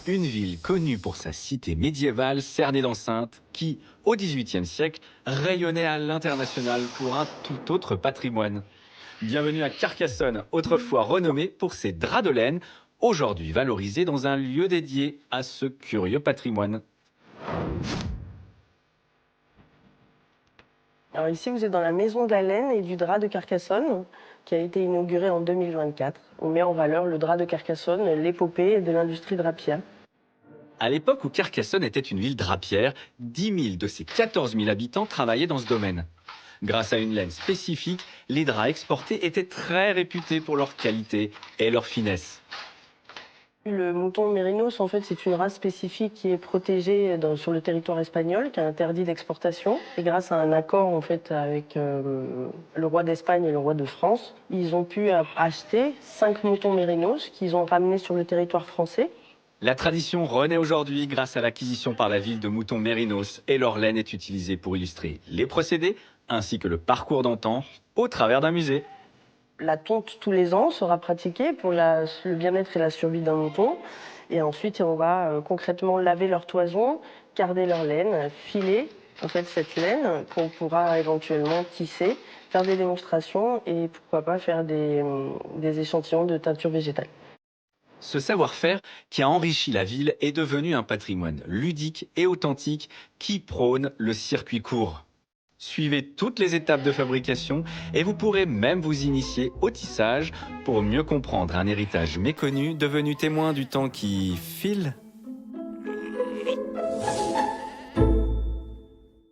une ville connue pour sa cité médiévale cernée d'enceintes qui, au XVIIIe siècle, rayonnait à l'international pour un tout autre patrimoine. Bienvenue à Carcassonne, autrefois renommée pour ses draps de laine, aujourd'hui valorisée dans un lieu dédié à ce curieux patrimoine. Alors ici, vous êtes dans la maison de la laine et du drap de Carcassonne, qui a été inaugurée en 2024. On met en valeur le drap de Carcassonne, l'épopée de l'industrie drapière. À l'époque où Carcassonne était une ville drapière, 10 000 de ses 14 000 habitants travaillaient dans ce domaine. Grâce à une laine spécifique, les draps exportés étaient très réputés pour leur qualité et leur finesse. Le mouton mérinos, en fait, c'est une race spécifique qui est protégée sur le territoire espagnol, qui est interdit d'exportation. Et grâce à un accord, en fait, avec le roi d'Espagne et le roi de France, ils ont pu acheter 5 moutons mérinos qu'ils ont ramenés sur le territoire français. La tradition renaît aujourd'hui grâce à l'acquisition par la ville de moutons mérinos et leur laine est utilisée pour illustrer les procédés ainsi que le parcours d'antan au travers d'un musée. La tonte tous les ans sera pratiquée pour le bien-être et la survie d'un mouton. Et ensuite, on va concrètement laver leur toison, garder leur laine, filer en fait cette laine qu'on pourra éventuellement tisser, faire des démonstrations et pourquoi pas faire des échantillons de teinture végétale. Ce savoir-faire qui a enrichi la ville est devenu un patrimoine ludique et authentique qui prône le circuit court. Suivez toutes les étapes de fabrication et vous pourrez même vous initier au tissage pour mieux comprendre un héritage méconnu devenu témoin du temps qui file.